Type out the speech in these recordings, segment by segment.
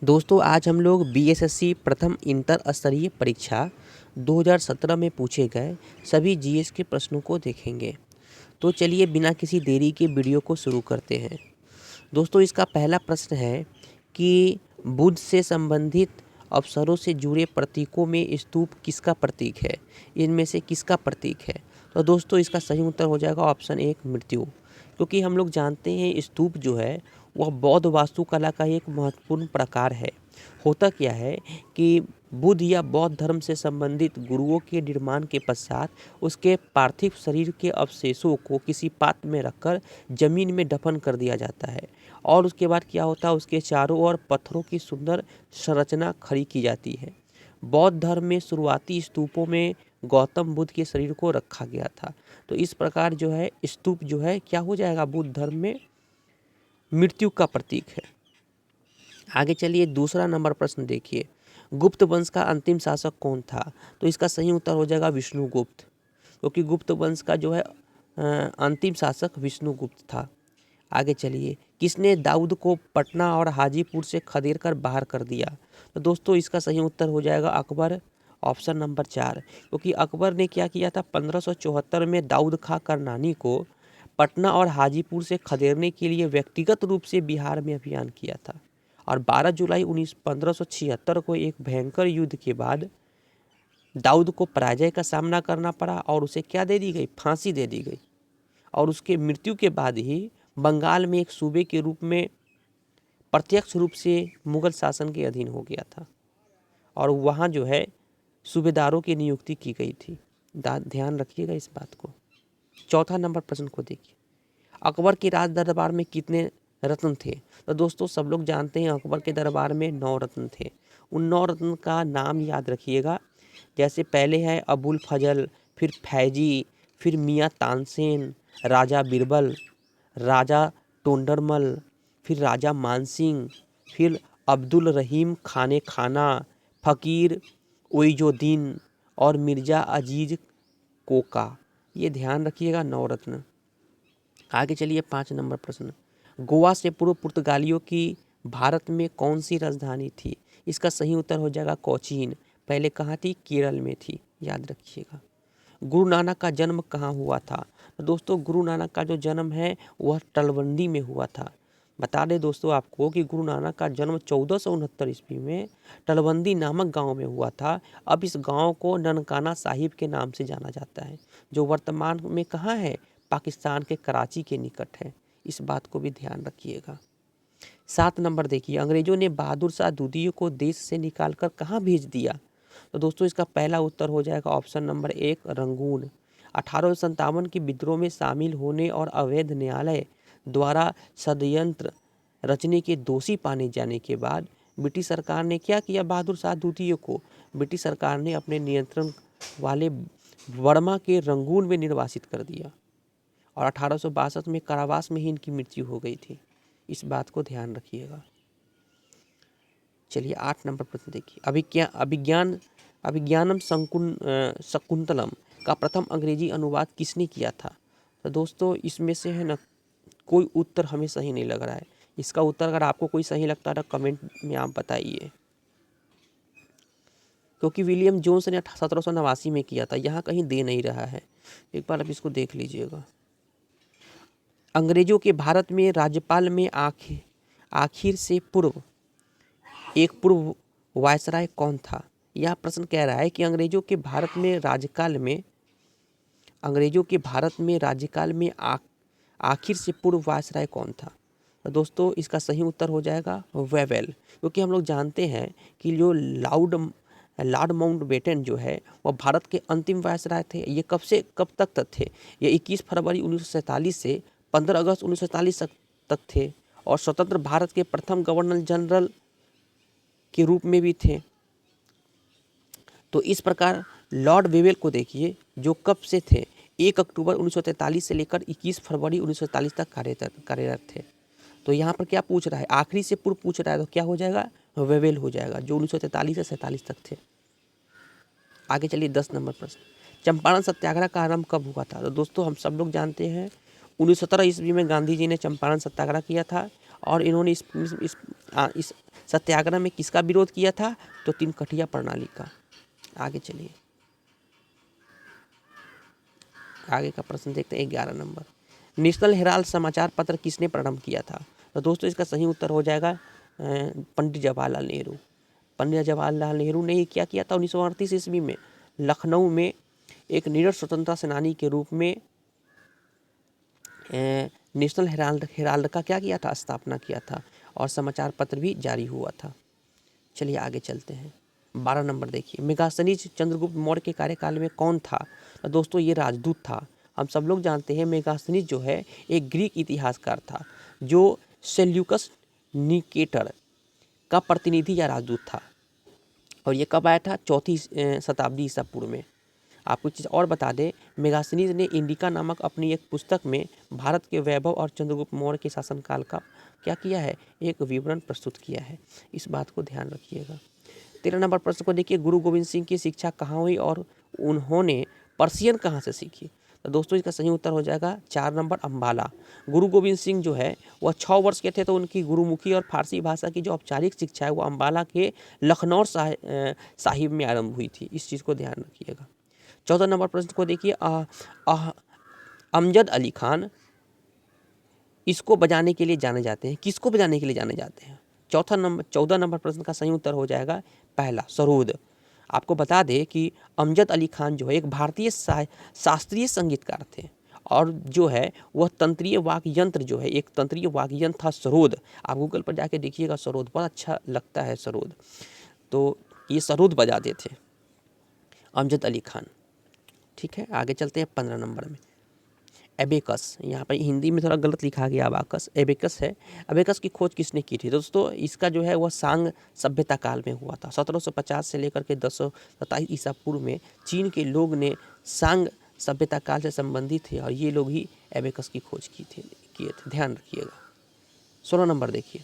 दोस्तों आज हम लोग बीएसएससी प्रथम इंटर स्तरीय परीक्षा 2017 में पूछे गए सभी जीएस के प्रश्नों को देखेंगे। तो चलिए बिना किसी देरी के वीडियो को शुरू करते हैं। दोस्तों इसका पहला प्रश्न है कि बुध से संबंधित अवसरों से जुड़े प्रतीकों में स्तूप किसका प्रतीक है? इनमें से किसका प्रतीक है? तो दोस्तों इसका सही उत्तर हो जाएगा ऑप्शन 1 मृत्यु। क्योंकि हम लोग जानते हैं स्तूप जो है वह बौद्ध वास्तुकला का एक महत्वपूर्ण प्रकार है। होता क्या है कि बुद्ध या बौद्ध धर्म से संबंधित गुरुओं के निर्माण के पश्चात उसके पार्थिव शरीर के अवशेषों को किसी पात्र में रखकर जमीन में दफन कर दिया जाता है और उसके बाद क्या होता है, उसके चारों ओर पत्थरों की सुंदर संरचना खड़ी की जाती है। बौद्ध धर्म में शुरुआती स्तूपों में गौतम बुद्ध के शरीर को रखा गया था। तो इस प्रकार जो है स्तूप जो है क्या हो जाएगा, बुद्ध धर्म में मृत्यु का प्रतीक है। आगे चलिए दूसरा नंबर प्रश्न देखिए, गुप्त वंश का अंतिम शासक कौन था? तो इसका सही उत्तर हो जाएगा विष्णुगुप्त। क्योंकि गुप्त वंश का जो है अंतिम शासक विष्णुगुप्त था। आगे चलिए, किसने दाऊद को पटना और हाजीपुर से खदेड़ कर बाहर कर दिया? तो दोस्तों इसका सही उत्तर हो जाएगा अकबर, ऑप्शन नंबर 4। क्योंकि अकबर ने क्या किया था, 1574 में दाऊद खां करनानी को पटना और हाजीपुर से खदेड़ने के लिए व्यक्तिगत रूप से बिहार में अभियान किया था और 12 जुलाई 1576 को एक भयंकर युद्ध के बाद दाऊद को पराजय का सामना करना पड़ा और उसे क्या दे दी गई, फांसी दे दी गई। और उसके मृत्यु के बाद ही बंगाल में एक सूबे के रूप में प्रत्यक्ष रूप से मुगल शासन के अधीन हो गया था और वहाँ जो है सूबेदारों की नियुक्ति की गई थी। ध्यान रखिएगा इस बात को। चौथा नंबर प्रश्न को देखिए, अकबर के राज दरबार में कितने रत्न थे? तो दोस्तों सब लोग जानते हैं अकबर के दरबार में 9 रत्न थे। उन 9 रत्न का नाम याद रखिएगा। जैसे पहले है अबुल फजल, फिर फैजी, फिर मियाँ तानसेन, राजा बिरबल, राजा टोंडरमल, फिर राजा मानसिंह, फिर अब्दुल रहीम खाने खाना, फ़कीर उइजुद्दीन और मिर्ज़ा अजीज कोका। ये ध्यान रखिएगा 9 रत्न। आगे चलिए 5 नंबर प्रश्न, गोवा से पूर्व पुर्तगालियों की भारत में कौन सी राजधानी थी? इसका सही उत्तर हो जाएगा कोचीन। पहले कहाँ थी? केरल में थी, याद रखिएगा। गुरु नानक का जन्म कहाँ हुआ था? तो दोस्तों गुरु नानक का जो जन्म है वह तलवंडी में हुआ था। बता दें दोस्तों आपको कि गुरु नानक का जन्म 1469 ईस्वी में तलवंडी नामक गांव में हुआ था। अब इस गांव को ननकाना साहिब के नाम से जाना जाता है, जो वर्तमान में कहाँ है, पाकिस्तान के कराची के निकट है। इस बात को भी ध्यान रखिएगा। 7 नंबर देखिए, अंग्रेजों ने बहादुर शाह द्वितीय को देश से निकालकर कहाँ भेज दिया? तो दोस्तों इसका पहला उत्तर हो जाएगा ऑप्शन नंबर 1 रंगून। 1857 के विद्रोह में शामिल होने और अवैध न्यायालय द्वारा षड्यंत्र रचने के दोषी पाने जाने के बाद ब्रिटिश सरकार ने क्या किया, बहादुर शाह द्वितीय को ब्रिटिश सरकार ने अपने नियंत्रण वाले बर्मा के रंगून में निर्वासित कर दिया और 1862 में कारावास में ही इनकी मृत्यु हो गई थी। इस बात को ध्यान रखिएगा। चलिए 8 नंबर प्रश्न देखिए, अभिज्ञानम शकुंतलम का प्रथम अंग्रेजी अनुवाद किसने किया था? तो दोस्तों इसमें से है ना कोई उत्तर हमें सही नहीं लग रहा है। इसका उत्तर अगर आपको कोई सही लगता है तो कमेंट में आप बताइए। क्योंकि विलियम जोन्स ने 1789 में किया था, यहाँ कहीं दे नहीं रहा है, एक बार आप इसको देख लीजिएगा। अंग्रेजों के भारत में राज्यपाल में आखिर से पूर्व एक पूर्व वायसराय कौन था? यह प्रश्न कह रहा है कि अंग्रेजों के भारत में राज्यकाल में आखिर से पूर्व वायसराय कौन था? तो दोस्तों इसका सही उत्तर हो जाएगा वेवेल। क्योंकि हम लोग जानते हैं कि जो लॉर्ड माउंटबेटन जो है वह भारत के अंतिम वायसराय थे। ये कब तक थे? ये 21 फरवरी 1947 से 15 अगस्त 1947 तक थे और स्वतंत्र भारत के प्रथम गवर्नर जनरल के रूप में भी थे। तो इस प्रकार लॉर्ड वेवेल को देखिए जो कब से थे, 1 अक्टूबर 1943 से लेकर 21 फरवरी 1947 तक कार्यरत थे। तो यहाँ पर क्या पूछ रहा है, आखिरी से पूर्व पूछ रहा है, तो क्या हो जाएगा, वेवेल हो जाएगा, जो 1943 से 47 तक थे। आगे चलिए 10 नंबर प्रश्न, चंपारण सत्याग्रह का आरंभ कब हुआ था? तो दोस्तों हम सब लोग जानते हैं 1917 ईस्वी में गांधी जी ने चंपारण सत्याग्रह किया था और इन्होंने इस सत्याग्रह में किसका विरोध किया था? तो तिनकठिया प्रणाली का। आगे चलिए, आगे का प्रश्न देखते हैं 11 नंबर। नेशनल हेराल्ड समाचार पत्र किसने प्रारंभ किया था? तो दोस्तों इसका सही उत्तर हो जाएगा पंडित जवाहरलाल नेहरू। पंडित जवाहरलाल नेहरू ने क्या किया था 1938 ईस्वी में लखनऊ में एक निडर स्वतंत्रता सेनानी के रूप में नेशनल हेराल्ड का क्या किया था? स्थापना किया था और समाचार पत्र भी जारी हुआ था। चलिए आगे चलते हैं। 12 नंबर देखिए, मेगास्थनीज चंद्रगुप्त मौर्य के कार्यकाल में कौन था? तो दोस्तों ये राजदूत था। हम सब लोग जानते हैं मेगास्थनीज जो है एक ग्रीक इतिहासकार था जो सेल्यूकस निकेटर का प्रतिनिधि या राजदूत था। और ये कब आया था? 4वीं शताब्दी ईसा पूर्व में। आपको चीज़ और बता दें, मेगास्थनीज ने इंडिका नामक अपनी एक पुस्तक में भारत के वैभव और चंद्रगुप्त मौर्य के शासनकाल का क्या किया है? एक विवरण प्रस्तुत किया है। इस बात को ध्यान रखिएगा। 13 नंबर प्रश्न को देखिए, गुरु गोविंद सिंह की शिक्षा कहाँ हुई और उन्होंने पर्शियन कहाँ से सीखी? तो दोस्तों इसका सही उत्तर हो जाएगा 4 नंबर अम्बाला। गुरु गोविंद सिंह जो है वह 6 वर्ष के थे तो उनकी गुरुमुखी और फारसी भाषा की जो औपचारिक शिक्षा है वो अम्बाला के लखनऊ साहिब में आरंभ हुई थी। इस चीज़ को ध्यान रखिएगा। 14 नंबर प्रश्न को देखिए, अमजद अली खान इसको बजाने के लिए जाने जाते हैं, किसको बजाने के लिए जाने जाते हैं? 14 नंबर प्रश्न का सही उत्तर हो जाएगा पहला, सरोद। आपको बता दें कि अमजद अली खान जो है एक भारतीय शास्त्रीय संगीतकार थे और जो है वह तंत्रीय वाद्य यंत्र जो है एक तंत्रीय वाद्य यंत्र था सरोद। आप गूगल पर जाके देखिएगा सरोद, बहुत अच्छा लगता है सरोद। तो ये सरोद बजाते थे अमजद अली खान। ठीक है, आगे चलते हैं 15 नंबर में। एबेकस, यहाँ पर हिंदी में थोड़ा गलत लिखा गया अबाकस, एबेकस है। एबेकस की खोज किसने की थी? दोस्तों इसका जो है वह सांग सभ्यता काल में हुआ था। 1750 से लेकर के 1027 ईसा पूर्व में चीन के लोग ने सांग सभ्यता काल से संबंधित थे और ये लोग ही एबेकस की खोज किए थे। ध्यान रखिएगा। 16 नंबर देखिए,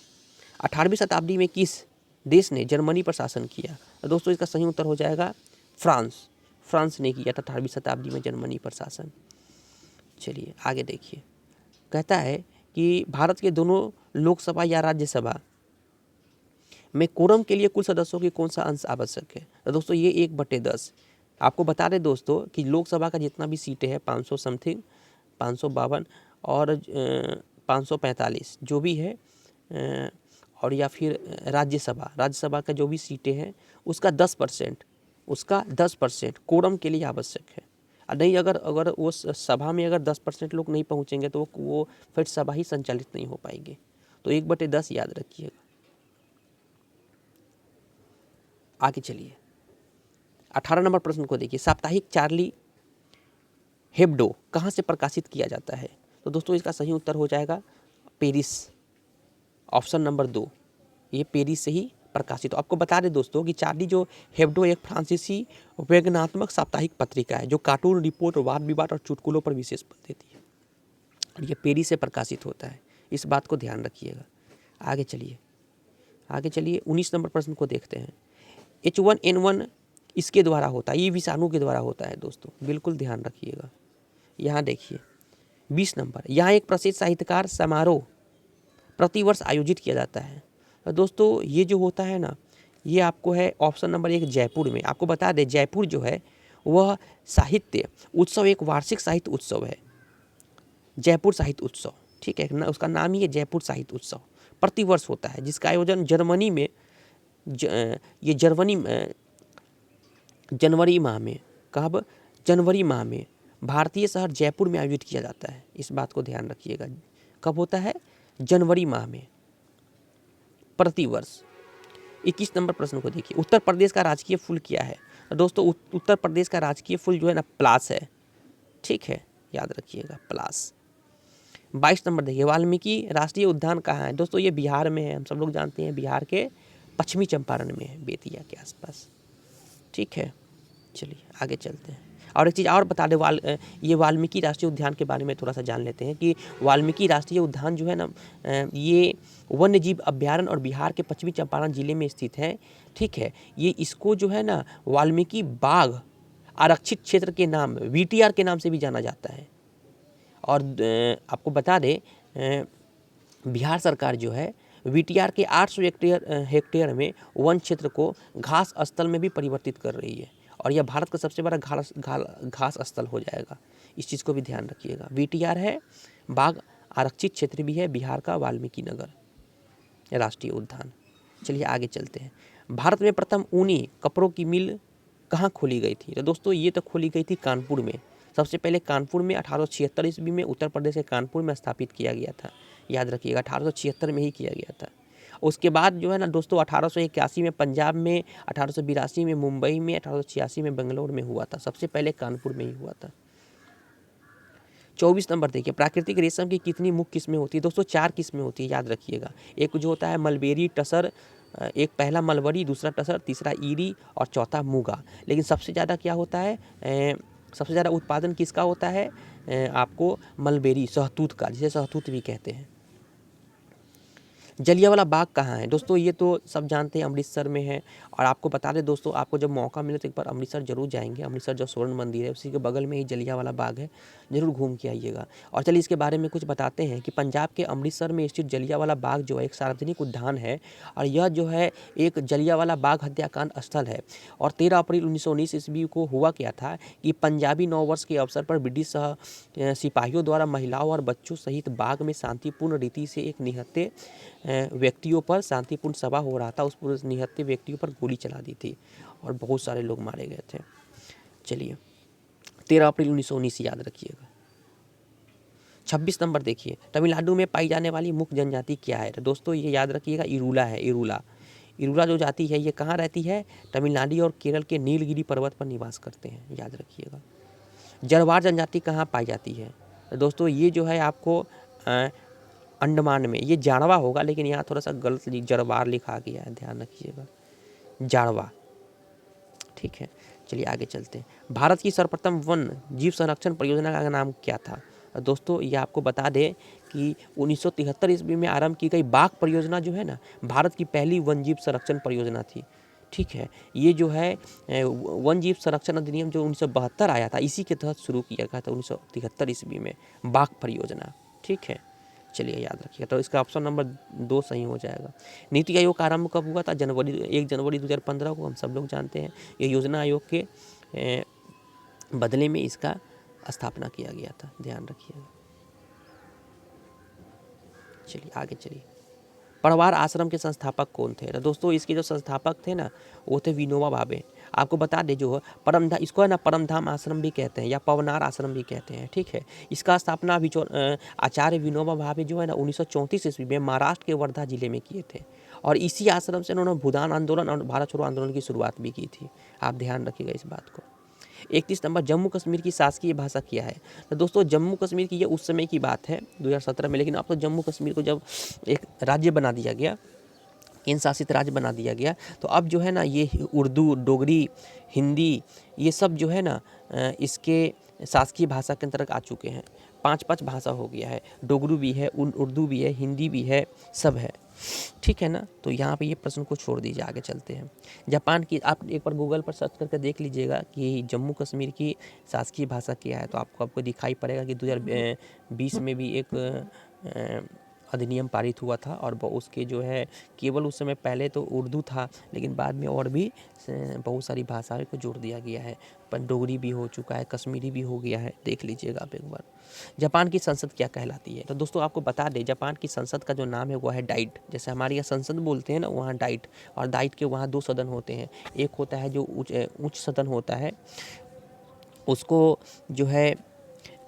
18वीं शताब्दी में किस देश ने जर्मनी पर शासन किया? तो दोस्तों इसका सही उत्तर हो जाएगा फ्रांस। फ्रांस ने किया था 18वीं शताब्दी में जर्मनी पर शासन। चलिए आगे देखिए, कहता है कि भारत के दोनों लोकसभा या राज्यसभा में कोरम के लिए कुल सदस्यों की कौन सा अंश आवश्यक है? तो दोस्तों ये 1/10। आपको बता दें दोस्तों कि लोकसभा का जितना भी सीटें हैं 500 समथिंग 552 और 545 जो भी है और या फिर राज्यसभा का जो भी सीटें हैं उसका 10% कोरम के लिए आवश्यक है। नहीं, अगर वो सभा में अगर 10% लोग नहीं पहुंचेंगे तो वो फिर सभा ही संचालित नहीं हो पाएगी। तो 1/10 याद रखिएगा। आगे चलिए, 18 नंबर प्रश्न को देखिए, साप्ताहिक चार्ली हेब्डो कहाँ से प्रकाशित किया जाता है? तो दोस्तों इसका सही उत्तर हो जाएगा पेरिस, ऑप्शन नंबर 2, ये पेरिस से ही प्रकाशित। आपको बता दें दोस्तों कि चार्ली जो हेब्डो एक फ्रांसीसी व्यंग्यात्मक साप्ताहिक पत्रिका है जो कार्टून, रिपोर्ट, वाद विवाद और चुटकुलों पर विशेष बल देती है और ये पेरिस से प्रकाशित होता है। इस बात को ध्यान रखिएगा। आगे चलिए 19 नंबर प्रश्न को देखते हैं। H1N1 इसके द्वारा होता है, ये विषाणु के द्वारा होता है दोस्तों, बिल्कुल ध्यान रखिएगा। यहाँ देखिए 20 नंबर, यहाँ एक प्रसिद्ध साहित्यकार समारोह प्रतिवर्ष आयोजित किया जाता है। दोस्तों ये जो होता है ना, ये आपको है ऑप्शन नंबर 1 जयपुर में। आपको बता दें जयपुर जो है वह साहित्य उत्सव एक वार्षिक साहित्य उत्सव है, जयपुर साहित्य उत्सव। ठीक है ना, उसका नाम ही है जयपुर साहित्य उत्सव, प्रतिवर्ष होता है जिसका आयोजन जर्मनी में ये जनवरी माह में, कब? जनवरी माह में भारतीय शहर जयपुर में आयोजित किया जाता है। इस बात को ध्यान रखिएगा, कब होता है? जनवरी माह में प्रतिवर्ष। 21 नंबर प्रश्न को देखिए, उत्तर प्रदेश का राजकीय फूल क्या है? दोस्तों उत्तर प्रदेश का राजकीय फूल जो है ना पलास है। ठीक है, याद रखिएगा पलास। 22 नंबर देखिए, वाल्मीकि राष्ट्रीय उद्यान कहाँ है? दोस्तों ये बिहार में है, हम सब लोग जानते हैं बिहार के पश्चिमी चंपारण में है, बेतिया के आसपास। ठीक है, चलिए आगे चलते हैं। और एक चीज़ और बता दें, ये वाल्मीकि राष्ट्रीय उद्यान के बारे में थोड़ा सा जान लेते हैं कि वाल्मीकि राष्ट्रीय उद्यान जो है ना ये वन्य जीव अभ्यारण्य और बिहार के पश्चिमी चंपारण जिले में स्थित है। ठीक है, ये इसको जो है ना वाल्मीकि बाघ आरक्षित क्षेत्र के नाम VTR के नाम से भी जाना जाता है। और आपको बता दें बिहार सरकार जो है वीटीआर के 800 हेक्टेयर में वन क्षेत्र को घास स्थल में भी परिवर्तित कर रही है और यह भारत का सबसे बड़ा घास स्थल हो जाएगा। इस चीज़ को भी ध्यान रखिएगा। वीटीआर है, बाघ आरक्षित क्षेत्र भी है बिहार का, वाल्मीकि नगर राष्ट्रीय उद्यान। चलिए आगे चलते हैं। भारत में प्रथम ऊनी कपड़ों की मिल कहाँ खोली गई थी? तो दोस्तों ये तो खोली गई थी कानपुर में। सबसे पहले कानपुर में 1876 ईस्वी में उत्तर प्रदेश के कानपुर में स्थापित किया गया था। याद रखिएगा 1876 में ही किया गया था। उसके बाद जो है ना दोस्तों 1881 में पंजाब में, 1882 में मुंबई में, 1886 में बेंगलोर में हुआ था। सबसे पहले कानपुर में ही हुआ था। 24 नंबर देखिए, प्राकृतिक रेशम की कितनी मुख्य किस्में होती है? दोस्तों 4 किस्में होती है, याद रखिएगा। एक जो होता है मलबेरी, टसर, एक पहला मलबरी, दूसरा टसर, तीसरा ईरी और चौथा मूगा। लेकिन सबसे ज़्यादा क्या होता है, सबसे ज़्यादा उत्पादन किसका होता है? आपको मलबेरी, शहतूत का, जिसे शहतूत भी कहते हैं। जलियांवाला बाग कहाँ है? दोस्तों ये तो सब जानते हैं, अमृतसर में है। और आपको बता दें दोस्तों, आपको जब मौका मिले तो एक बार अमृतसर जरूर जाएंगे। अमृतसर जो स्वर्ण मंदिर है उसी के बगल में ही जलियांवाला बाग है, जरूर घूम के आइएगा। और चलिए इसके बारे में कुछ बताते हैं कि पंजाब के अमृतसर में स्थित जलियांवाला बाग जो है एक सार्वजनिक उद्यान है और यह जो है एक जलियांवाला बाग हत्याकांड स्थल है। और 13 अप्रैल 1919 ईस्वी को हुआ क्या था कि पंजाबी नववर्ष के अवसर पर ब्रिटिश सिपाहियों द्वारा महिलाओं और बच्चों सहित बाग में शांतिपूर्ण रीति से एक निहत्थे व्यक्तियों पर शांतिपूर्ण सभा हो रहा था, उस पूरे निहत्थे व्यक्तियों पर गोली चला दी थी और बहुत सारे लोग मारे गए थे। चलिए 13 अप्रैल 1919 याद रखिएगा। 26 नंबर देखिए, तमिलनाडु में पाई जाने वाली मुख्य जनजाति क्या है? तो दोस्तों ये याद रखिएगा, इरूला है। इरूला जो जाति है ये कहाँ रहती है? तमिलनाडु और केरल के नीलगिरी पर्वत पर निवास करते हैं, याद रखिएगा। जरवार जनजाति कहाँ पाई जाती है? तो दोस्तों ये जो है आपको अंडमान में, ये जाड़वा होगा लेकिन यहाँ थोड़ा सा गलत जरवार लिखा गया है, ध्यान रखिएगा, जाड़वा। ठीक है, चलिए आगे चलते हैं। भारत की सर्वप्रथम वन जीव संरक्षण परियोजना का नाम क्या था? दोस्तों ये आपको बता दें कि 1973 ईस्वी में आरंभ की गई बाघ परियोजना जो है ना, भारत की पहली वन जीव संरक्षण परियोजना थी। ठीक है, ये जो है वन जीव संरक्षण अधिनियम जो 1972 आया था, इसी के तहत शुरू किया गया था 1973 ईस्वी में बाघ परियोजना। ठीक है, चलिए याद रखिएगा। तो इसका ऑप्शन नंबर 2 सही हो जाएगा। नीति आयोग का आरंभ कब हुआ था? 1 जनवरी 2015 को, हम सब लोग जानते हैं। ये योजना आयोग के बदले में इसका स्थापना किया गया था, ध्यान रखिएगा। चलिए आगे चलिए। पढ़वार आश्रम के संस्थापक कौन थे? तो दोस्तों इसके जो संस्थापक थे ना वो थे विनोबा भावे। आपको बता दें जो परमधाम, इसको है ना परमधाम आश्रम भी कहते हैं या पवनार आश्रम भी कहते हैं। ठीक है, इसका स्थापना आचार्य विनोबा भावे जो है ना 1934 ईस्वी में महाराष्ट्र के वर्धा जिले में किए थे और इसी आश्रम से उन्होंने भूदान आंदोलन और भारत छोड़ो आंदोलन की शुरुआत भी की थी। आप ध्यान रखिएगा इस बात को। 31 नंबर, जम्मू कश्मीर की शासकीय भाषा क्या है? तो दोस्तों जम्मू कश्मीर की ये उस समय की बात है 2017 में, लेकिन अब तो जम्मू कश्मीर को जब एक राज्य बना दिया गया, केंद्र शासित राज्य बना दिया गया, तो अब जो है ना ये उर्दू, डोगरी, हिंदी, ये सब जो है ना इसके शासकीय भाषा के अंतर्गत आ चुके हैं। 5 भाषा हो गया है, डोगरू भी है, उर्दू भी है, हिंदी भी है, सब है। ठीक है ना, तो यहाँ पे ये प्रश्न को छोड़ दीजिए, आगे चलते हैं। जापान की, आप एक बार गूगल पर सर्च करके देख लीजिएगा कि जम्मू कश्मीर की शासकीय भाषा क्या है, तो आपको दिखाई पड़ेगा कि 2020 में भी एक अधिनियम पारित हुआ था और उसके जो है केवल उस समय पहले तो उर्दू था, लेकिन बाद में और भी बहुत सारी भाषाओं को जोड़ दिया गया है। पर डोगरी भी हो चुका है, कश्मीरी भी हो गया है, देख लीजिएगा आप एक बार। जापान की संसद क्या कहलाती है? तो दोस्तों आपको बता दें जापान की संसद का जो नाम है वो है डाइट। जैसे हमारे यहाँ संसद बोलते हैं ना, वहाँ डाइट, और डाइट के वहाँ 2 सदन होते हैं। एक होता है जो उच्च सदन होता है, उसको जो है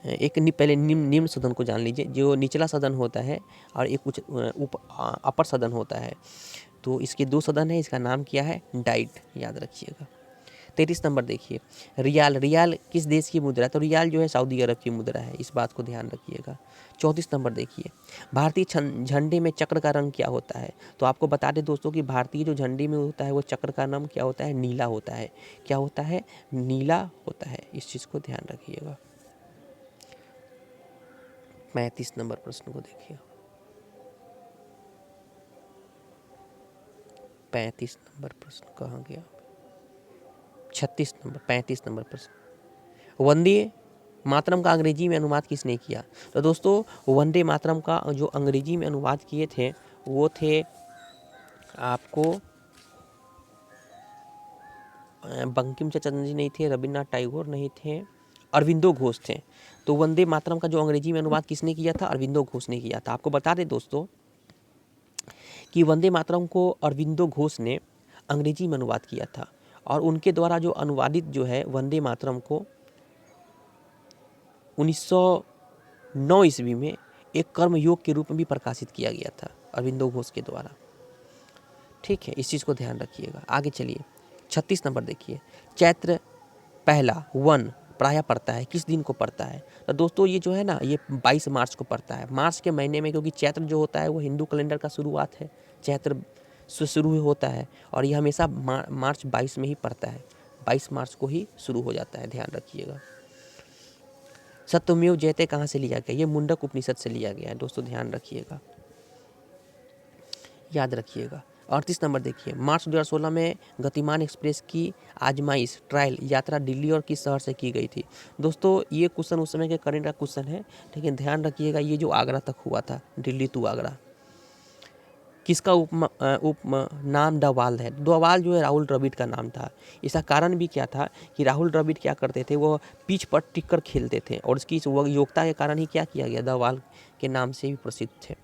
एक पहले निम्न सदन को जान लीजिए, जो निचला सदन होता है, और एक अपर सदन होता है। तो इसके 2 सदन है, इसका नाम क्या है? डाइट, याद रखिएगा। 33 नंबर देखिए, रियाल किस देश की मुद्रा है? तो रियाल जो है सऊदी अरब की मुद्रा है, इस बात को ध्यान रखिएगा। 34 नंबर देखिए, भारतीय झंडे में चक्र का रंग क्या होता है? तो आपको बता दें दोस्तों कि भारतीय जो झंडे में होता है वो चक्र का रंग क्या होता है? नीला होता है। क्या होता है? नीला होता है, इस चीज़ को ध्यान रखिएगा। 35 नंबर प्रश्न को देखिए, 35 नंबर प्रश्न कहाँ गया? 36 नंबर, 35 नंबर प्रश्न, वंदे मातरम का अंग्रेजी में अनुवाद किसने किया? तो दोस्तों वंदे मातरम का जो अंग्रेजी में अनुवाद किए थे वो थे आपको बंकिम चंद्र जी नहीं थे, रविन्द्रनाथ टैगोर नहीं थे, अरविंदो घोष थे। तो वंदे मातरम का जो अंग्रेजी में अनुवाद किसने किया था? अरविंदो घोष ने किया था। आपको बता दें दोस्तों कि वंदे मातरम को अरविंदो घोष ने अंग्रेजी में अनुवाद किया था और उनके द्वारा जो अनुवादित जो है वंदे मातरम को 1909 ईस्वी में एक कर्मयोग के रूप में भी प्रकाशित किया गया था अरविंदो घोष के द्वारा। ठीक है, इस चीज़ को ध्यान रखिएगा। आगे चलिए 36 नंबर देखिए, चैत्र पहला वन प्रायः पड़ता है, किस दिन को पड़ता है? तो दोस्तों ये जो है ना ये 22 मार्च को पड़ता है, मार्च के महीने में, क्योंकि चैत्र जो होता है वो हिंदू कैलेंडर का शुरुआत है, चैत्र से शुरू होता है और ये हमेशा मार्च 22 में ही पड़ता है, 22 मार्च को ही शुरू हो जाता है, ध्यान रखिएगा। सत्यमेव जयते कहाँ से लिया गया? ये मुंडक उपनिषद से लिया गया है दोस्तों, ध्यान रखिएगा, याद रखिएगा। 38 नंबर देखिए, मार्च 2016 में गतिमान एक्सप्रेस की आजमाइश ट्रायल यात्रा दिल्ली और किस शहर से की गई थी? दोस्तों ये क्वेश्चन उस समय के करंट का क्वेश्चन है, लेकिन ध्यान रखिएगा ये जो आगरा तक हुआ था, दिल्ली टू आगरा। किसका उप नाम डवाल है? डवाल जो है राहुल द्रविड़ का नाम था। इसका कारण भी क्या था कि राहुल द्रविड़ क्या करते थे, वो पिच पर टिक कर खेलते थे और उसकी योग्यता के कारण ही क्या किया गया, डवाल के नाम से भी प्रसिद्ध थे।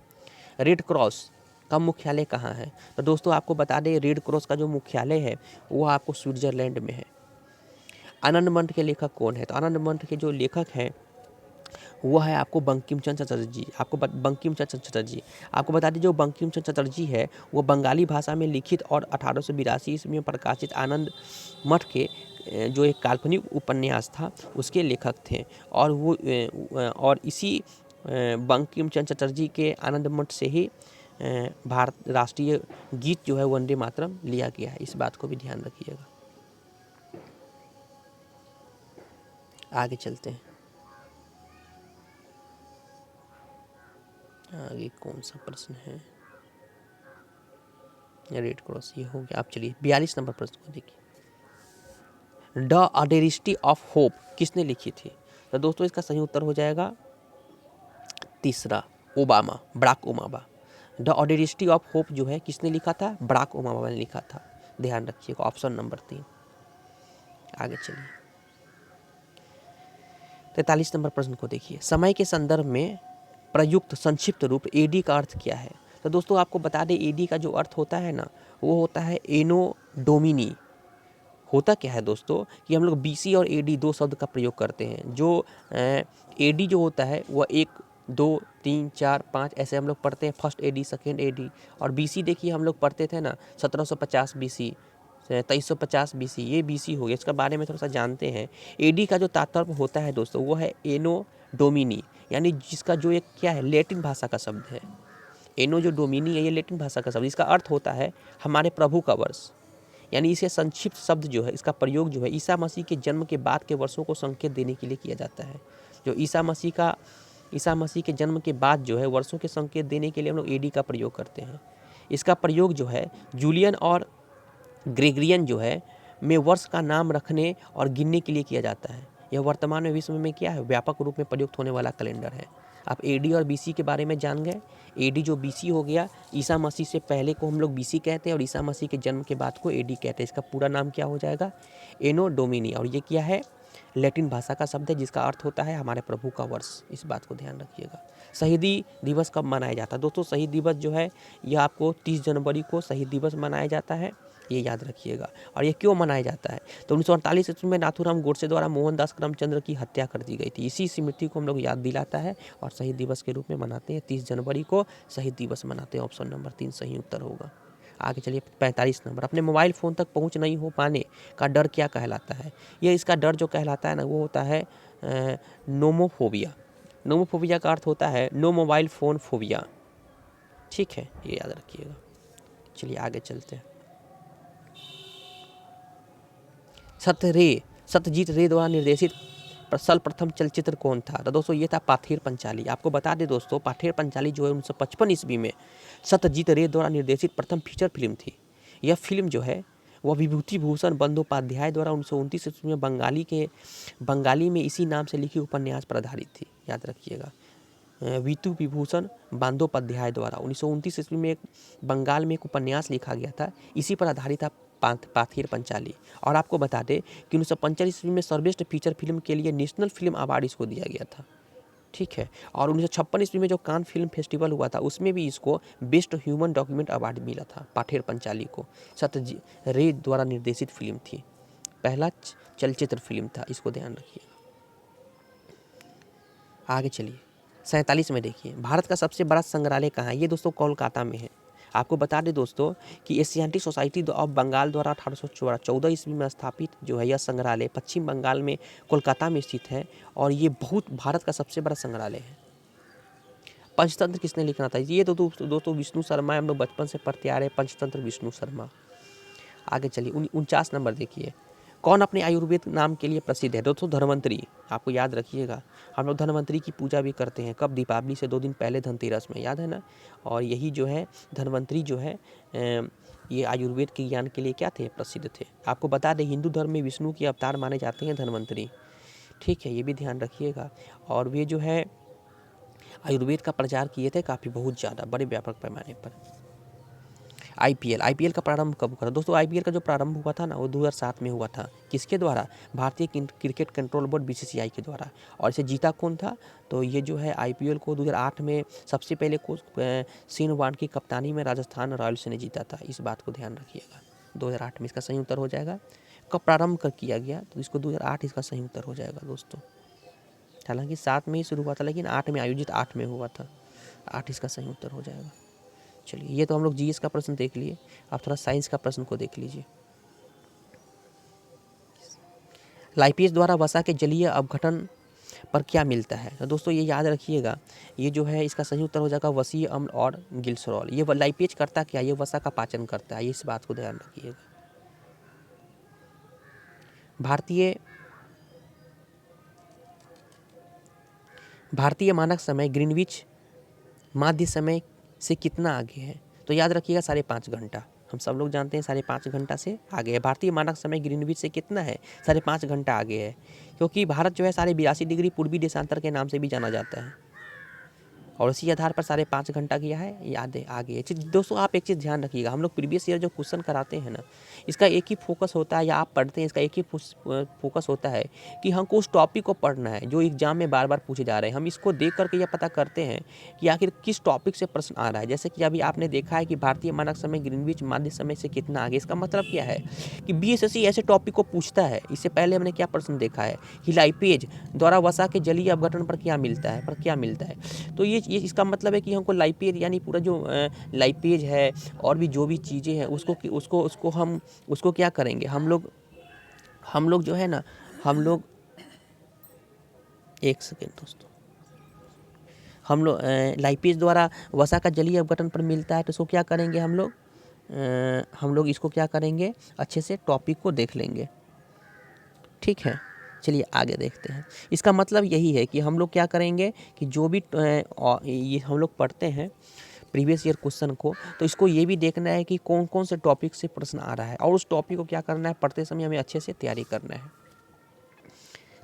रेड क्रॉस का मुख्यालय कहाँ है? तो दोस्तों आपको बता दें रेड क्रॉस का जो मुख्यालय है वो आपको स्विट्जरलैंड में है। आनंद मंठ के लेखक कौन है? तो आनंद मंठ के जो लेखक हैं वो है आपको बंकिम चंद्र चटर्जी। बंकिम चंद्र चटर्जी आपको बता दें जो बंकिम चंद्र चटर्जी है वो बंगाली भाषा में लिखित और 1882 ईस्वी में प्रकाशित आनंद मठ के जो एक काल्पनिक उपन्यास था उसके लेखक थे और वो और इसी बंकिम चंद्र चटर्जी के आनंद मठ से ही भारत राष्ट्रीय गीत जो है वंदे मातरम लिया गया है, इस बात को भी ध्यान रखिएगा। आगे चलते हैं, आगे कौन सा प्रश्न है? रेड क्रॉस ये हो गया। आप चलिए 42 नंबर प्रश्न को देखिए, द ऑडेरिस्टी ऑफ होप किसने लिखी थी? तो दोस्तों इसका सही उत्तर हो जाएगा तीसरा, Obama, Barack Obama. The audacity of hope जो है किसने लिखा था? बराक ओबामा ने लिखा था, ध्यान रखिएगा, ऑप्शन नंबर 3। आगे चलिए 43 नंबर प्रश्न को देखिए, समय के संदर्भ में प्रयुक्त संक्षिप्त रूप एडी का अर्थ क्या है? तो दोस्तों आपको बता दें एडी का जो अर्थ होता है ना वो होता है एनो डोमिनी। होता क्या है दोस्तों कि हम लोग बीसी और एडी दो शब्द का प्रयोग करते हैं। जो एडी जो होता है वह 1 2 3 4 5 ऐसे हम लोग पढ़ते हैं, फर्स्ट एडी सेकेंड एडी। और बीसी देखिए हम लोग पढ़ते थे ना 1750 बीसी, 2350 बीसी, ये बीसी हो गया, इसका बारे में थोड़ा सा जानते हैं। एडी का जो तात्पर्य होता है दोस्तों वो है एनो डोमिनी, यानी जिसका जो एक क्या है लैटिन भाषा का शब्द है। एनो जो डोमिनी है ये लैटिन भाषा का शब्द, इसका अर्थ होता है हमारे प्रभु का वर्ष। यानी इसे संक्षिप्त शब्द जो है इसका प्रयोग जो है ईसा मसीह के जन्म के बाद के वर्षों को संकेत देने के लिए किया जाता है। जो ईसा मसीह के जन्म के बाद जो है वर्षों के संकेत देने के लिए हम लोग एडी का प्रयोग करते हैं। इसका प्रयोग जो है जूलियन और ग्रेगरियन जो है में वर्ष का नाम रखने और गिनने के लिए किया जाता है। यह वर्तमान में विश्व में क्या है व्यापक रूप में प्रयुक्त होने वाला कैलेंडर है। आप एडी और बीसी के बारे में जान गए। एडी जो बीसी हो गया, ईसा मसीह से पहले को हम लोग बीसी कहते हैं और ईसा मसीह के जन्म के बाद को एडी कहते हैं। इसका पूरा नाम क्या हो जाएगा? एनो डोमिनी। और ये क्या है? लैटिन भाषा का शब्द है जिसका अर्थ होता है हमारे प्रभु का वर्ष। इस बात को ध्यान रखिएगा। शहीदी दिवस कब मनाया जाता है? दोस्तों शहीद दिवस जो है यह आपको 30 जनवरी को शहीद दिवस मनाया जाता है, ये याद रखिएगा। और ये क्यों मनाया जाता है? तो 1948 ईस्वी में नाथूराम गोडसे द्वारा मोहनदास करमचंद्र की हत्या कर दी गई थी। इसी स्मृति को हम लोग याद दिलाता है और शहीद दिवस के रूप में मनाते हैं। 30 जनवरी को शहीद दिवस मनाते हैं। ऑप्शन नंबर 3 सही उत्तर होगा। आगे चलिए 45 नंबर, अपने मोबाइल फ़ोन तक पहुंच नहीं हो पाने का डर क्या कहलाता है? ये इसका डर जो कहलाता है ना वो होता है नोमोफोबिया। नोमोफोबिया का अर्थ होता है नो मोबाइल फ़ोन फोबिया। ठीक है, ये याद रखिएगा। चलिए आगे चलते हैं। सत्यजीत रे द्वारा निर्देशित सर्वप्रथम चलचित्र कौन था? तो दोस्तों ये था पाथेर पंचाली। आपको बता दें दोस्तों पाथेर पंचाली जो है 1955 ईस्वी में सत्यजीत रे द्वारा निर्देशित प्रथम फीचर फिल्म थी। यह फिल्म जो है वह विभूति भूषण बंदोपाध्याय द्वारा 1929 ईस्वी में बंगाली में इसी नाम से लिखी उपन्यास पर आधारित थी। याद रखिएगा, विभूति विभूषण बंदोपाध्याय द्वारा 1929 ईस्वी में बंगाल में एक उपन्यास लिखा गया था, इसी पर आधारित था पाथेर पंचाली। और आपको बता दें कि 1945 ईस्वी में सर्वश्रेष्ठ फीचर फिल्म के लिए नेशनल फिल्म अवार्ड इसको दिया गया था। ठीक है, और 1956 ईस्वी में जो कान फिल्म फेस्टिवल हुआ था उसमें भी इसको बेस्ट ह्यूमन डॉक्यूमेंट अवार्ड मिला था पाथेर पंचाली को। सत्यजीत रे द्वारा निर्देशित फिल्म थी, पहला चलचित्र फिल्म था, इसको ध्यान रखिएगा। आगे चलिए 47 में देखिए, भारत का सबसे बड़ा संग्रहालय कहाँ है? ये दोस्तों कोलकाता में है। आपको बता दें दोस्तों कि एशियाटिक सोसाइटी ऑफ बंगाल द्वारा 1814 ईस्वी में स्थापित जो है यह संग्रहालय पश्चिम बंगाल में कोलकाता में स्थित है और ये बहुत भारत का सबसे बड़ा संग्रहालय है। पंचतंत्र किसने लिखा था? ये तो दोस्तों विष्णु शर्मा, हम लोग बचपन से पढ़ते आ रहे हैं पंचतंत्र विष्णु शर्मा। आगे चलिए 49 नंबर देखिए, कौन अपने आयुर्वेद नाम के लिए प्रसिद्ध है? दोस्तों धन्वंतरी। आपको याद रखिएगा, हम लोग धन्वंतरी की पूजा भी करते हैं। कब? दीपावली से 2 दिन पहले धनतेरस में, याद है ना। और यही जो है धन्वंतरी जो है ये आयुर्वेद के ज्ञान के लिए क्या थे? प्रसिद्ध थे। आपको बता दें हिंदू धर्म में विष्णु के अवतार माने जाते हैं धन्वंतरी। ठीक है, ये भी ध्यान रखिएगा। और वे जो है आयुर्वेद का प्रचार किए थे काफ़ी बहुत ज़्यादा बड़े व्यापक पैमाने पर। आईपीएल का प्रारंभ कब हुआ था? दोस्तों आईपीएल का जो प्रारंभ हुआ था ना वो 2007 में हुआ था। किसके द्वारा? भारतीय क्रिकेट कंट्रोल बोर्ड बीसीसीआई के द्वारा। और इसे जीता कौन था? तो ये जो है आईपीएल को 2008 में सबसे पहले शेन वॉर्न की कप्तानी में राजस्थान रॉयल्स ने जीता था। इस बात को ध्यान रखिएगा। 2008 में इसका सही उत्तर हो जाएगा। कब प्रारंभ कर किया गया? तो इसको 2008 इसका सही उत्तर हो जाएगा दोस्तों। हालांकि 7 में ही शुरू हुआ था लेकिन 8 में आयोजित 8 में हुआ था। 8 इसका सही उत्तर हो जाएगा। चलिए ये तो हम लोग जीएस का प्रश्न देख लिए, आप थोड़ा साइंस का प्रश्न को देख लीजिए। लाइपेज द्वारा वसा के जलीय अपघटन पर क्या मिलता है? तो दोस्तों ये याद रखिएगा, ये जो है इसका सही उत्तर हो जाएगा वसीय अम्ल और ग्लिसरॉल। ये लाइपेज करता क्या? ये वसा का पाचन करता है, इस बात को ध्यान रखिएगा। भारतीय मानक समय ग्रीनविच माध्य समय से कितना आगे है? तो याद रखिएगा 5.5 घंटा। हम सब लोग जानते हैं 5.5 घंटा से आगे है। भारतीय मानक समय ग्रीनविच से कितना है? 5.5 घंटा आगे है, क्योंकि भारत जो है 82 डिग्री पूर्वी देशांतर के नाम से भी जाना जाता है और उसी आधार पर 5.5 घंटा किया है, याद है आगे है। दोस्तों आप एक चीज़ ध्यान रखिएगा, हम लोग प्रीवियस ईयर जो क्वेश्चन कराते हैं ना इसका एक ही फोकस होता है, या आप पढ़ते हैं इसका एक ही फोकस होता है कि हमको उस टॉपिक को पढ़ना है जो एग्जाम में बार बार पूछे जा रहे हैं। हम इसको देख करके यह पता करते हैं कि आखिर किस टॉपिक से प्रश्न आ रहा है। जैसे कि अभी आपने देखा है कि भारतीय मानक समय ग्रीनविच माध्य समय से कितना आगे, इसका मतलब क्या है कि बीएसएससी ऐसे टॉपिक को पूछता है। इससे पहले हमने क्या प्रश्न देखा है कि लाइपेज द्वारा वसा के जलीय अपघटन पर क्या मिलता है, तो ये इसका मतलब है कि हमको लाइपेज यानी पूरा जो लाइपेज है और भी जो भी चीज़ें हैं उसको क्या करेंगे हम लोग जो है ना, हम लोग एक सेकेंड दोस्तों, हम लोग लाइपेज द्वारा वसा का जलीय अपघटन पर मिलता है तो इसको क्या करेंगे हम लोग इसको क्या करेंगे, अच्छे से टॉपिक को देख लेंगे। ठीक है, चलिए आगे देखते हैं। इसका मतलब यही है कि हम लोग क्या करेंगे कि जो भी ये हम लोग पढ़ते हैं प्रीवियस ईयर क्वेश्चन को, तो इसको ये भी देखना है कि कौन कौन से टॉपिक से प्रश्न आ रहा है और उस टॉपिक को क्या करना है, पढ़ते समय हमें अच्छे से तैयारी करना है।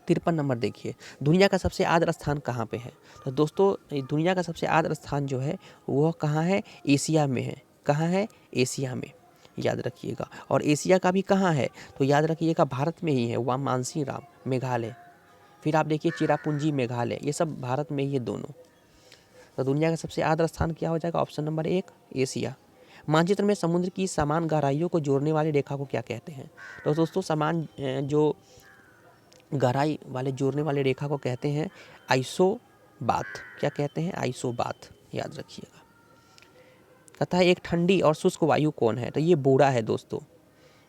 53 नंबर देखिए, दुनिया का सबसे आर्द्र स्थान कहाँ पे है? तो दोस्तों दुनिया का सबसे आर्द्र स्थान जो है वह कहाँ है? एशिया में है। कहाँ है? एशिया में, याद रखिएगा। और एशिया का भी कहाँ है? तो याद रखिएगा भारत में ही है, वह मानसीराम मेघालय। फिर आप देखिए चिरापुंजी मेघालय, ये सब भारत में ही है दोनों। तो दुनिया का सबसे आर्द्र स्थान क्या हो जाएगा? Option number 1 Asia. मानचित्र में समुद्र की समान गहराइयों को जोड़ने वाली रेखा को क्या कहते हैं? तो दोस्तों समान जो गहराई वाले जोड़ने वाले रेखा को कहते हैं आइसोबाथ। क्या कहते हैं? आइसोबाथ, याद रखिएगा। कहता है एक ठंडी और शुष्क वायु कौन है? तो ये बोरा है दोस्तों,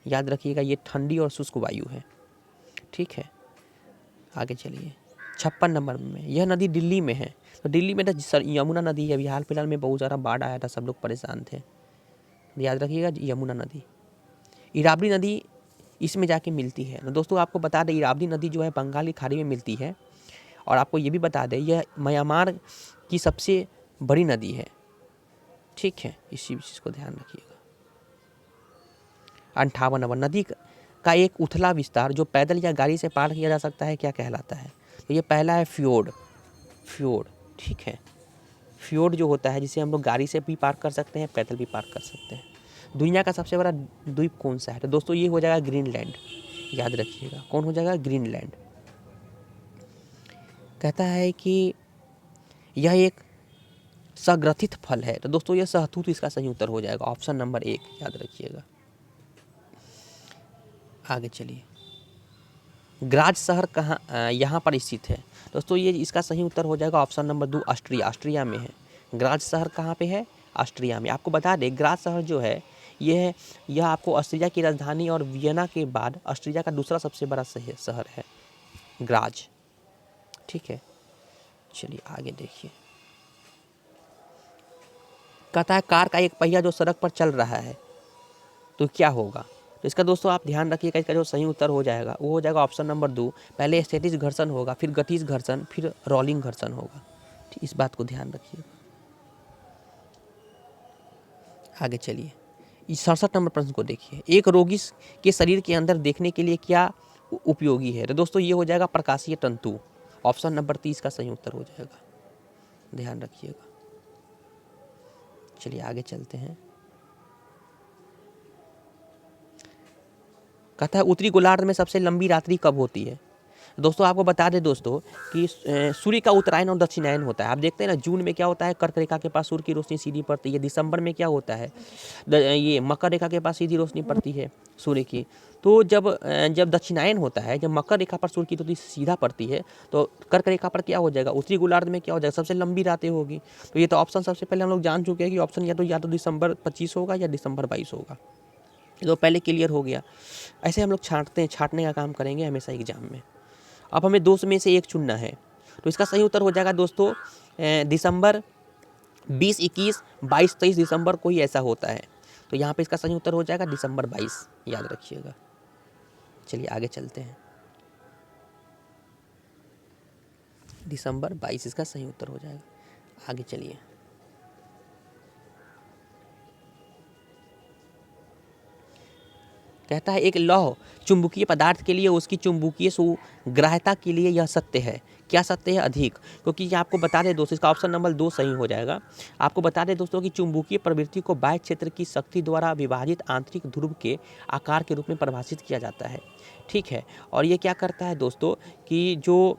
याद रखिएगा, ये ठंडी और शुष्क वायु है। ठीक है, आगे चलिए 56 नंबर में, यह नदी दिल्ली में है। तो दिल्ली में तो यमुना नदी है, अभी हाल फिलहाल में बहुत ज़्यादा बाढ़ आया था, सब लोग परेशान थे, याद रखिएगा यमुना नदी। इरावदी नदी इसमें जाके मिलती है। तो दोस्तों आपको बता दें इरावदी नदी जो है बंगाल की खाड़ी में मिलती है। और आपको ये भी बता दें यह म्यांमार की सबसे बड़ी नदी है। ठीक है, इसी चीज़ को ध्यान रखिएगा। 58 नंबर, नदी का एक उथला विस्तार जो पैदल या गाड़ी से पार किया जा सकता है क्या कहलाता है? तो ये पहला है फ्योर्ड। फ्योर्ड, ठीक है। फ्योर्ड जो होता है जिसे हम लोग गाड़ी से भी पार कर सकते हैं, पैदल भी पार कर सकते हैं। दुनिया का सबसे बड़ा द्वीप कौन सा है? तो दोस्तों ये हो जाएगा ग्रीनलैंड, याद रखिएगा। कौन हो जाएगा? ग्रीनलैंड। कहता है कि यह एक सग्रथित फल है, तो दोस्तों यह सहतूत इसका सही उत्तर हो जाएगा, ऑप्शन नंबर 1, याद रखिएगा। आगे चलिए, ग्राज शहर कहाँ यहाँ पर स्थित है? दोस्तों ये इसका सही उत्तर हो जाएगा ऑप्शन नंबर 2, ऑस्ट्रिया। ऑस्ट्रिया में है। ग्राज शहर कहाँ पे है? ऑस्ट्रिया में। आपको बता दें ग्राज शहर जो है यह आपको ऑस्ट्रिया की राजधानी और वियना के बाद ऑस्ट्रिया का दूसरा सबसे बड़ा शहर है ग्राज, ठीक है। चलिए आगे देखिए, कहता है कार का एक पहिया जो सड़क पर चल रहा है तो क्या होगा? तो इसका दोस्तों आप ध्यान रखिएगा, इसका जो सही उत्तर हो जाएगा वो हो जाएगा ऑप्शन नंबर 2, पहले स्थैतिज घर्षण होगा, फिर गतिज घर्षण, फिर रोलिंग घर्षण होगा। ठीक, इस बात को ध्यान रखिएगा। आगे चलिए, इस 67 नंबर प्रश्न को देखिए, एक रोगी के शरीर के अंदर देखने के लिए क्या उपयोगी है? तो दोस्तों ये हो जाएगा प्रकाशीय तंतु, ऑप्शन नंबर 30 का सही उत्तर हो जाएगा, ध्यान रखिएगा। चलिए आगे चलते हैं। कहता है उत्तरी गोलार्ध में सबसे लंबी रात्रि कब होती है? दोस्तों आपको बता दें दोस्तों कि सूर्य का उत्तरायण और दक्षिणायन होता है। आप देखते हैं ना, जून में क्या होता है, कर्क रेखा के पास सूर्य की रोशनी सीधी पड़ती है। दिसंबर में क्या होता है, ये मकर रेखा के पास सीधी रोशनी पड़ती है सूर्य की। तो जब दक्षिणायन होता है, जब मकर रेखा पर सूर्य की रोशनी सीधा पड़ती है, तो कर्क रेखा पर क्या हो जाएगा, उत्तरी गोलार्ध में क्या हो जाएगा, सबसे लंबी रातें होगी। तो ये तो ऑप्शन सबसे पहले हम लोग जान चुके हैं कि ऑप्शन या तो दिसंबर 25 होगा या दिसंबर 22 होगा। तो पहले क्लियर हो गया। ऐसे हम लोग छांटने का काम करेंगे हमेशा एग्जाम में। अब हमें 2 में से एक चुनना है, तो इसका सही उत्तर हो जाएगा दोस्तों दिसंबर 20, 21, 22, 23 दिसंबर को ही ऐसा होता है। तो यहाँ पे इसका सही उत्तर हो जाएगा दिसंबर 22, याद रखिएगा। चलिए आगे चलते हैं, दिसंबर 22 इसका सही उत्तर हो जाएगा। आगे चलिए, कहता है एक लौह चुंबकीय पदार्थ के लिए उसकी चुंबकीय सुग्राह्यता के लिए यह सत्य है, क्या सत्य है? अधिक। क्योंकि ये आपको बता दें दोस्तों, इसका ऑप्शन नंबर 2 सही हो जाएगा। आपको बता दें दोस्तों कि चुंबकीय प्रवृत्ति को बाह्य क्षेत्र की शक्ति द्वारा विभाजित आंतरिक ध्रुव के आकार के रूप में परिभाषित किया जाता है, ठीक है। और ये क्या करता है दोस्तों कि जो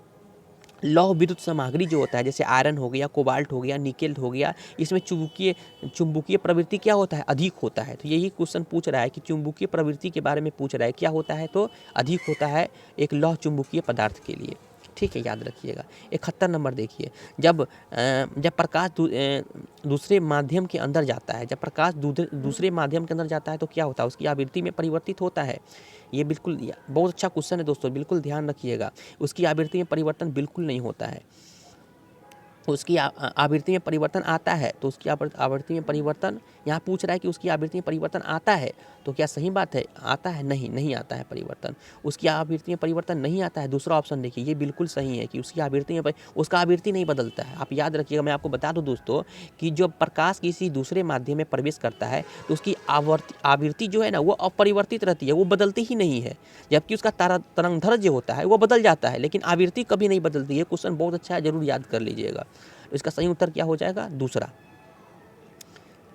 लौह विद्युत सामग्री जो होता है, जैसे आयरन हो गया, कोबाल्ट हो गया, निकेल हो गया, इसमें चुंबकीय प्रवृत्ति क्या होता है? अधिक होता है। तो यही क्वेश्चन पूछ रहा है कि चुंबकीय प्रवृत्ति के बारे में पूछ रहा है, क्या होता है? तो अधिक होता है एक लौह चुंबकीय पदार्थ के लिए, ठीक है, याद रखिएगा। 71 नंबर देखिए, जब प्रकाश दूसरे माध्यम के अंदर जाता है, जब प्रकाश दूसरे माध्यम के अंदर जाता है तो क्या होता है? उसकी आवृत्ति में परिवर्तित होता है। ये बिल्कुल बहुत अच्छा क्वेश्चन है दोस्तों, बिल्कुल ध्यान रखिएगा। उसकी आवृत्ति में परिवर्तन बिल्कुल नहीं होता है। उसकी आवृत्ति में परिवर्तन आता है, तो उसकी आवृत्ति में परिवर्तन, यहाँ पूछ रहा है कि उसकी आवृत्ति में परिवर्तन आता है, तो क्या सही बात है? आता है? नहीं आता है परिवर्तन। उसकी आवृत्ति में परिवर्तन नहीं आता है, दूसरा ऑप्शन देखिए, ये बिल्कुल सही है कि उसकी आवृत्ति में उसका आवृत्ति नहीं बदलता है। आप याद रखिएगा, मैं आपको बता दूं दोस्तों कि जब प्रकाश किसी दूसरे माध्यम में प्रवेश करता है तो उसकी आवृत्ति जो है ना, वो अपरिवर्तित रहती है, वो बदलती ही नहीं है। जबकि उसका तरंगदैर्घ्य जो होता है वो बदल जाता है, लेकिन आवृत्ति कभी नहीं बदलती है। क्वेश्चन बहुत अच्छा है, जरूर याद कर लीजिएगा। तो इसका सही उत्तर क्या हो जाएगा? दूसरा।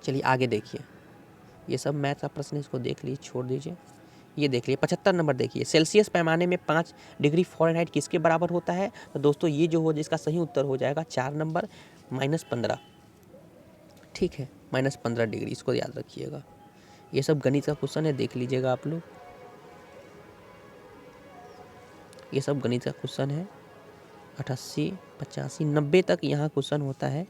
चलिए आगे देखिए, ये सब मैथ का प्रश्न, इसको देख लीजिए, छोड़ दीजिए। ये देख लीजिए 75 नंबर देखिए, सेल्सियस पैमाने में 5 डिग्री फ़ारेनहाइट किसके बराबर होता है? तो दोस्तों ये जो हो, जिसका सही उत्तर हो जाएगा 4 नंबर -15, ठीक है, -15 डिग्री, इसको याद रखिएगा। ये सब गणित का क्वेश्चन है, देख लीजिएगा आप लोग, ये सब गणित का क्वेश्चन है। 88, 85, 90 तक यहाँ क्वेश्चन होता है,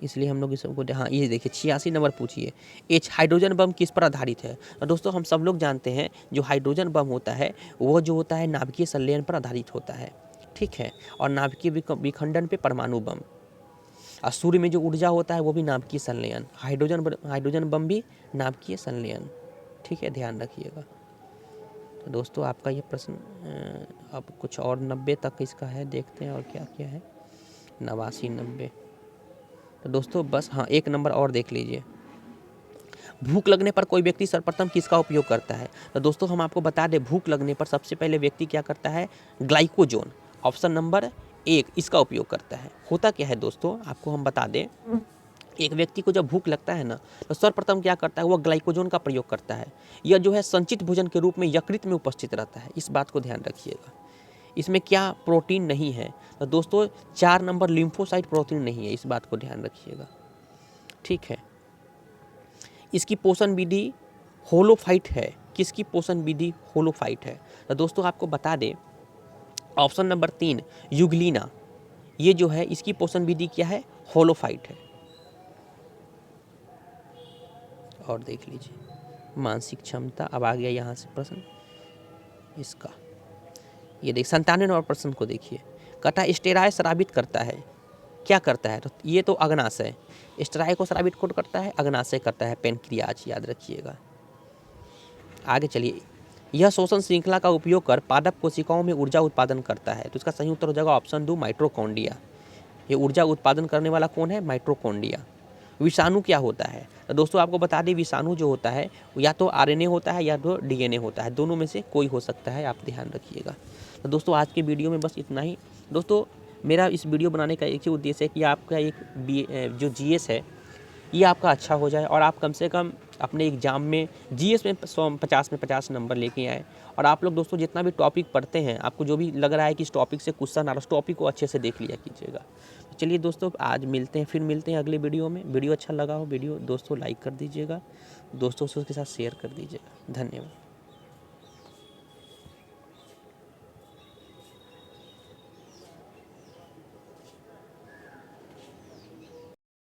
इसलिए हम लोग इस सबको, हाँ ये देखिए 86 नंबर पूछिए, एच हाइड्रोजन बम किस पर आधारित है? तो दोस्तों हम सब लोग जानते हैं जो हाइड्रोजन बम होता है वो जो होता है नाभिकीय संलयन पर आधारित होता है, ठीक है। और नाभिकीय विखंडन पे परमाणु बम, और सूर्य में जो ऊर्जा होता है वो भी नाभिकीय संलयन। हाइड्रोजन बम भी नाभिकीय संलयन, ठीक है, ध्यान रखिएगा। तो दोस्तों आपका ये प्रश्न अब कुछ और 90 तक इसका है, देखते हैं और क्या क्या है। 89, 90। तो दोस्तों बस हाँ, एक नंबर और देख लीजिए, भूख लगने पर कोई व्यक्ति सर्वप्रथम किसका उपयोग करता है? तो दोस्तों हम आपको बता दें, भूख लगने पर सबसे पहले व्यक्ति क्या करता है? ग्लाइकोजोन, ऑप्शन नंबर 1 इसका उपयोग करता है। होता क्या है दोस्तों, आपको हम बता दें, एक व्यक्ति को जब भूख लगता है ना, तो सर्वप्रथम क्या करता है? वह ग्लाइकोजोन का प्रयोग करता है। यह जो है संचित भोजन के रूप में यकृत में उपस्थित रहता है। इस बात को ध्यान रखिएगा। इसमें क्या प्रोटीन नहीं है? तो दोस्तों 4 नंबर लिम्फोसाइट प्रोटीन नहीं है, इस बात को ध्यान रखिएगा। ठीक है। इसकी पोषण विधि होलोफाइट है। किसकी पोषण विधि होलोफाइट है? तो दोस्तों आपको बता दें, ऑप्शन नंबर 3 यूग्लिना, ये जो है इसकी पोषण विधि क्या है? होलोफाइट है। और देख लीजिए मानसिक क्षमता, अब आ गया यहाँ से प्रश्न इसका, ये देख 97 नंबर प्रश्न को देखिए। कटा स्टेरॉय स्रावित करता है, क्या करता है? तो ये तो अग्नाशय, स्टेरॉय को स्रावित कौन करता है? अग्नाशय करता है, पेनक्रियाज, याद रखिएगा। आगे चलिए, यह शोषण श्रृंखला का उपयोग कर पादप कोशिकाओं में ऊर्जा उत्पादन करता है। तो इसका सही उत्तर हो जाएगा ऑप्शन 2 माइटोकॉन्ड्रिया। ये ऊर्जा उत्पादन करने वाला कौन है? माइटोकॉन्ड्रिया। विषाणु क्या होता है? तो दोस्तों आपको बता दें, विषाणु जो होता है या तो आरएनए होता है या तो डीएनए होता है, दोनों में से कोई हो सकता है, आप ध्यान रखिएगा। तो दोस्तों आज के वीडियो में बस इतना ही। दोस्तों मेरा इस वीडियो बनाने का एक ही उद्देश्य है कि आपका एक जो जीएस है ये आपका अच्छा हो जाए और आप कम से कम अपने एग्ज़ाम में जीएस में 50 में 50 नंबर लेके आएँ। और आप लोग दोस्तों जितना भी टॉपिक पढ़ते हैं, आपको जो भी लग रहा है कि इस टॉपिक से क्वेश्चन आ रहा है, उस टॉपिक को अच्छे से देख लिया कीजिएगा। तो चलिए दोस्तों आज मिलते हैं, फिर मिलते हैं अगले वीडियो में। वीडियो अच्छा लगा हो वीडियो दोस्तों लाइक कर दीजिएगा, दोस्तों से उसके साथ शेयर कर दीजिएगा। धन्यवाद।